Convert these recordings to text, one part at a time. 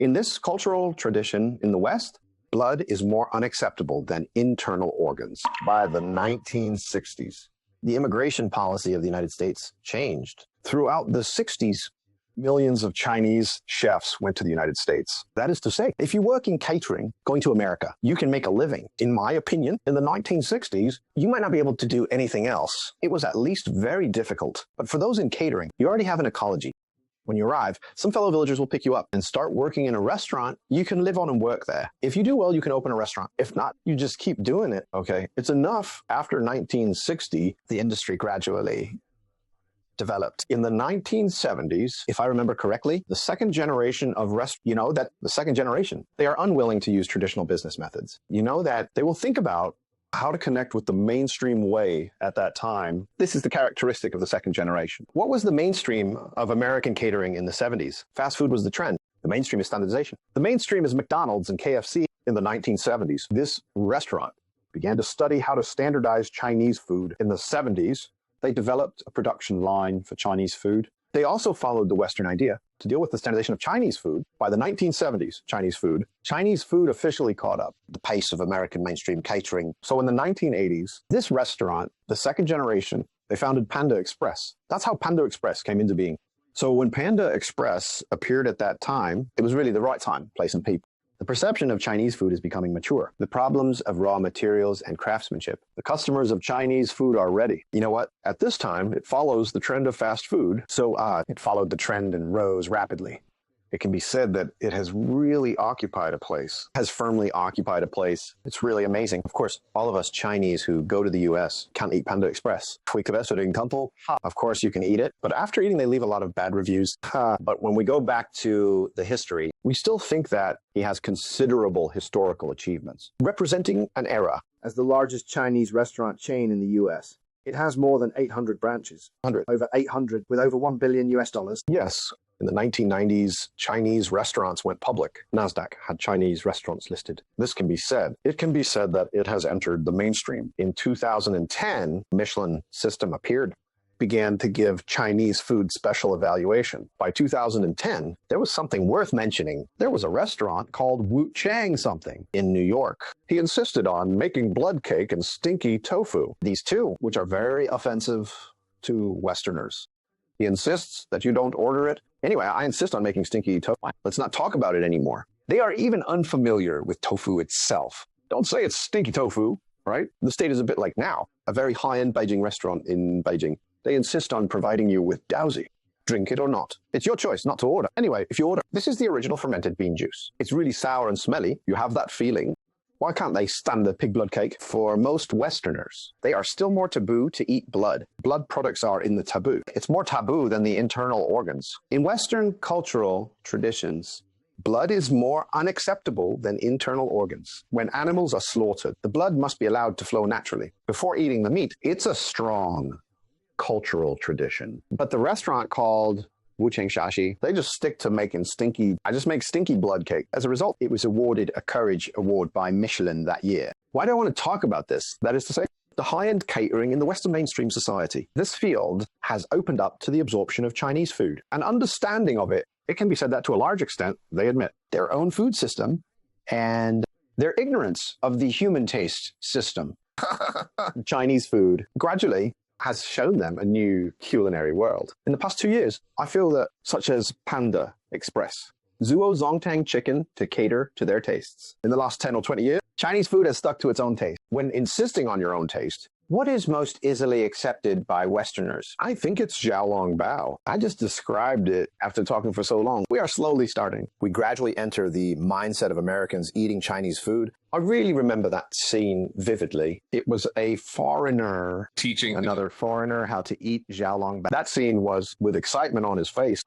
In this cultural tradition in the West, blood is more unacceptable than internal organs. By the 1960s, The immigration policy of the United States changed. Throughout the 60s, millions of Chinese chefs went to the United States. That is to say, if you work in catering, going to America, you can make a living. In my opinion, in the 1960s, you might not be able to do anything else. It was at least very difficult. But for those in catering, you already have an ecology. When you arrive, some fellow villagers will pick you up and start working in a restaurant. You can live on and work there. If you do well, you can open a restaurant. If not, you just keep doing it, okay? It's enough. After 1960, the industry gradually developed. In the 1970s, if I remember correctly, the second generation of the second generation, they are unwilling to use traditional business methods. You know that they will think about how to connect with the mainstream way at that time. This is the characteristic of the second generation. What was the mainstream of American catering in the 70s? Fast food was the trend. The mainstream is standardization. The mainstream is McDonald's and KFC in the 1970s. This restaurant began to study how to standardize Chinese food in the 70s. They developed a production line for Chinese food. They also followed the Western idea to deal with the standardization of Chinese food. By the 1970s, Chinese food officially caught up the pace of American mainstream catering. So in the 1980s, this restaurant, the second generation, they founded Panda Express. That's how Panda Express came into being. So when Panda Express appeared at that time, it was really the right time, place, and people. The perception of Chinese food is becoming mature. The problems of raw materials and craftsmanship. The customers of Chinese food are ready. You know what? At this time, it follows the trend of fast food. So it followed the trend and rose rapidly. It can be said that it has really occupied a place, has firmly occupied a place. It's really amazing. Of course, all of us Chinese who go to the US can't eat Panda Express. Of course, you can eat it, but after eating, they leave a lot of bad reviews. But when we go back to the history, we still think that he has considerable historical achievements, representing an era. As the largest Chinese restaurant chain in the US, it has more than 800 branches. Over 800 with over $1 billion US. Yes. In the 1990s, Chinese restaurants went public. NASDAQ had Chinese restaurants listed. This can be said. It can be said that it has entered the mainstream. In 2010, Michelin system began to give Chinese food special evaluation. By 2010, there was something worth mentioning. There was a restaurant called Wu Chang something in New York. He insisted on making blood cake and stinky tofu. These two, which are very offensive to Westerners. He insists that you don't order it. Anyway, I insist on making stinky tofu. Let's not talk about it anymore. They are even unfamiliar with tofu itself. Don't say it's stinky tofu, right? The state is a bit like now, a very high-end Beijing restaurant in Beijing. They insist on providing you with daozi. Drink it or not. It's your choice not to order. Anyway, if you order, this is the original fermented bean juice. It's really sour and smelly. You have that feeling. Why can't they stand the pig blood cake? For most Westerners, they are still more taboo to eat blood. Blood products are in the taboo. It's more taboo than the internal organs. In Western cultural traditions, blood is more unacceptable than internal organs. When animals are slaughtered, the blood must be allowed to flow naturally. Before eating the meat, it's a strong cultural tradition. But the restaurant called Wu Chang Shashi, they just stick to making I just make stinky blood cake. As a result, it was awarded a Courage Award by Michelin that year. Why do I want to talk about this? That is to say, the high-end catering in the Western mainstream society. This field has opened up to the absorption of Chinese food. An understanding of it, it can be said that to a large extent, they admit their own food system and their ignorance of the human taste system. Chinese food gradually has shown them a new culinary world. In the past 2 years, I feel that such as Panda Express, Zuo Zongtang chicken to cater to their tastes. In the last 10 or 20 years, Chinese food has stuck to its own taste. When insisting on your own taste, what is most easily accepted by Westerners? I think it's Xiaolong Bao. I just described it after talking for so long. We are slowly starting. We gradually enter the mindset of Americans eating Chinese food. I really remember that scene vividly. It was a foreigner teaching another foreigner how to eat Xiaolong Bao. That scene was with excitement on his face.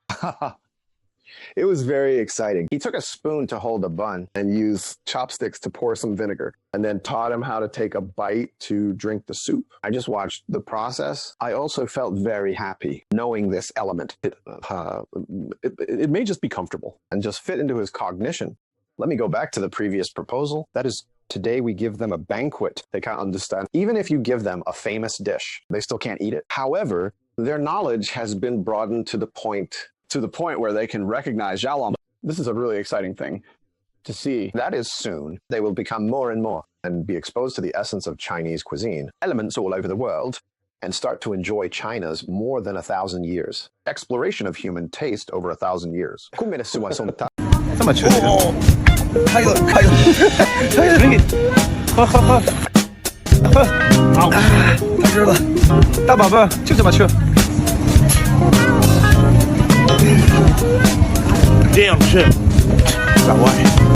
It was very exciting. He took a spoon to hold a bun and used chopsticks to pour some vinegar, and then taught him how to take a bite to drink the soup. I just watched the process. I also felt very happy knowing this element. It may just be comfortable and just fit into his cognition. Let me go back to the previous proposal. That is, today we give them a banquet they can't understand. Even if you give them a famous dish, they still can't eat it. However, their knowledge has been broadened to the point where they can recognize Xiaolong. This is a really exciting thing to see. That is soon. They will become more and more and be exposed to the essence of Chinese cuisine, elements all over the world, and start to enjoy China's more than 1,000 years. Exploration of human taste over 1,000 years. 这么吃这个？开了，开了，开了，给你，喝喝喝，喝，好，太吃了，大宝贝就这么吃，这样吃，老外。